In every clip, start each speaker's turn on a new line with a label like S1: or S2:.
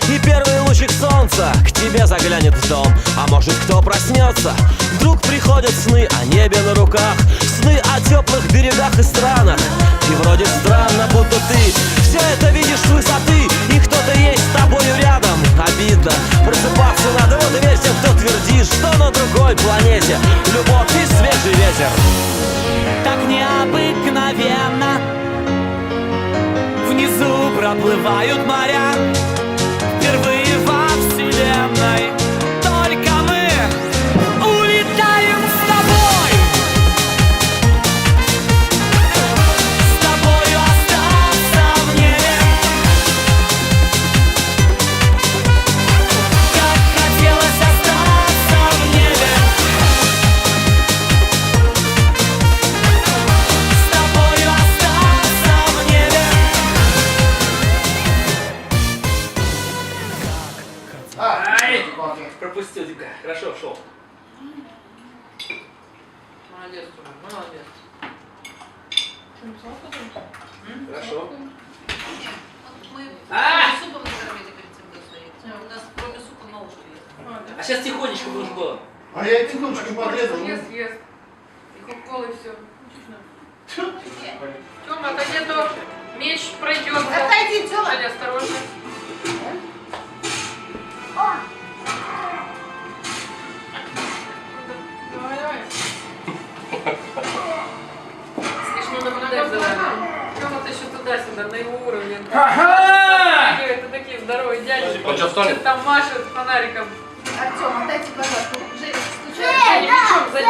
S1: И первый лучик солнца к тебе заглянет в дом. А может, кто проснется, вдруг приходят сны о небе на руках, сны о теплых берегах и странах. И вроде странно, будто ты все это видишь с высоты, и кто-то есть с тобою рядом. Обидно просыпаться надо, вот и весь тем, кто твердит, что на другой планете любовь и свежий ветер.
S2: Так необыкновенно внизу проплывают моря. Впервые во вселенной только мы улетаем с тобой. С тобою остаться в небе. Как хотелось остаться в небе. С тобою остаться в небе.
S3: Ай! Пропустил, Димка. Хорошо, шел.
S4: Молодец, Тома, молодец.
S3: Хорошо.
S4: Мы
S3: А!
S4: супом накормили перед тем, как стоит. У нас кроме супа ножки есть.
S3: А сейчас тихонечко нужно было.
S5: А я эти ножки подрезал.
S6: Ест. И кока-кола, и все. Тёма, отойди, а то меч пройдет.
S4: Отойди, Тёма.
S6: Аня, осторожно. Давай.
S4: Смешно наблюдать за вами.
S6: Тёма, ты еще туда-сюда, на его уровне.
S3: Ага!
S6: Это такие здоровые дядьки.
S3: Он что, встанет?
S6: Там машет фонариком.
S4: Артём, отдайте, пожалуйста. Женя,
S6: Я не мечом задели.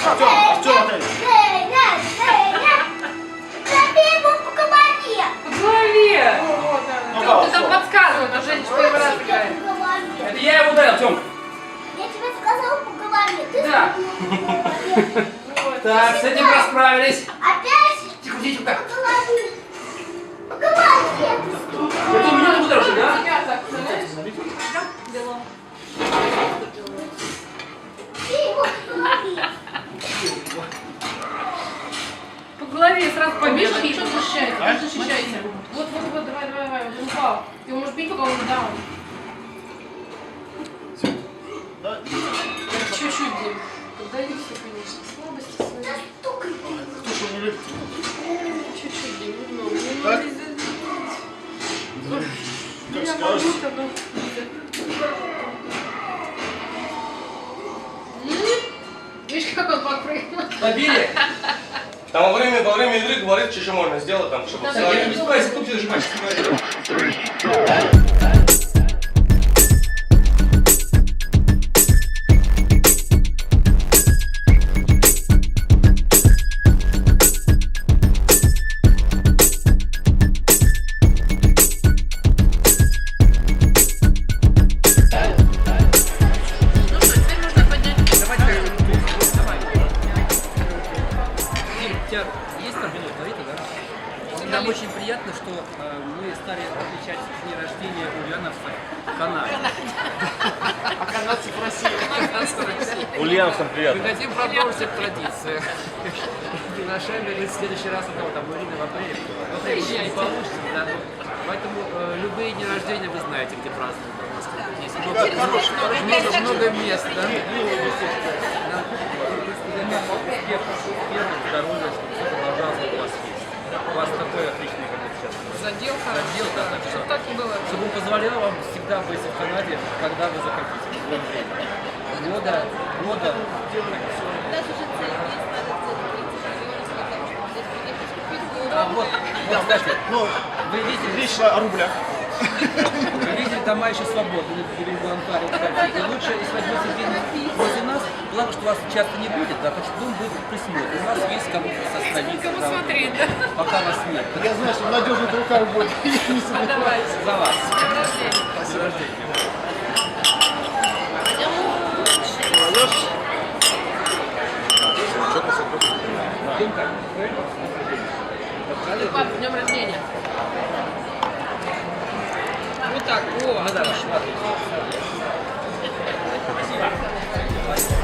S5: Артем, отдай.
S6: По голове.
S5: Ну,
S6: Тём, ты там подсказывай, но Женя первый раз играет.
S3: Это я его ударил, Тём.
S7: Я тебе сказала по голове. Ты
S6: Да. Вот.
S3: Так, с этим расправились.
S7: опять
S3: Тихо, тихо, так.
S7: по голове. По голове.
S3: Это у меня удар уже, да?
S6: Тебя так, представляешь?
S7: Ты его по голове.
S6: По голове сразу побежал.
S4: Побежал, ничего защищайся,
S5: А?
S4: защищайся.
S6: Вот, давай, он упал. Ты можешь бить, пока он не даун.
S5: Да?
S6: Чуть-чуть, Дим. Когда и все, конечно. Слабости свои.
S5: Слушай, не любит.
S6: Чуть-чуть, Дим, немного.
S5: Так? Как
S6: Меня
S5: скажешь.
S6: могут, оно. Видишь, как он подпрыгнул?
S3: Побили?
S8: Там во время игры говорит, что еще можно сделать, там, чтобы...
S6: Да,
S3: Я не успеваю, секунду нажимать.
S4: Ну что, теперь можно поднять.
S9: Дим, у тебя есть там минут ловито, да? Нам очень приятно, что мы стали отмечать дни рождения ульяновцев в Канаде.
S4: А канадцы в России.
S8: Ульяновцам
S9: Мы
S8: приятно.
S9: хотим продолжить эту традицию. Приглашаем в следующий раз у кого там Ирина в апреле. В апреле уже не получится, да? Поэтому любые дни рождения вы знаете, где празднуют. У нас есть много мест, да? Успехов, здоровья, чтобы все продолжалось у вас есть. У вас такой отличный, как сейчас.
S6: Задел хорошо.
S9: Задел, да, так
S6: Чтобы так и было.
S9: чтобы он позволял вам всегда быть в Канаде, когда вы захотите, в любое время. Года.
S7: У нас уже целый месяц надо целый 30 здесь приехать купить
S9: Вот, кстати,
S5: Ну,
S9: вы видели,
S5: речь шла о рублях.
S9: вы видели, дома еще свободны на берегу Анкары, кстати. И лучше, если возьмете день возле нас, главное, что вас часто не будет, да, потому что дом будет присмотр. У нас есть кому остановиться,
S6: Кому
S9: да,
S6: смотреть, да?
S9: пока вас нет.
S5: Я знаю, что надежный рукав будет. Я не сомневаюсь.
S6: Давай.
S9: За вас.
S6: С днем рождения.
S9: С днем рождения.
S5: Молодежь.
S9: Идем как?
S6: Пап, с днем рождения. Вот так, о,
S9: Ну да,
S6: отлично.
S9: смотрите. Спасибо.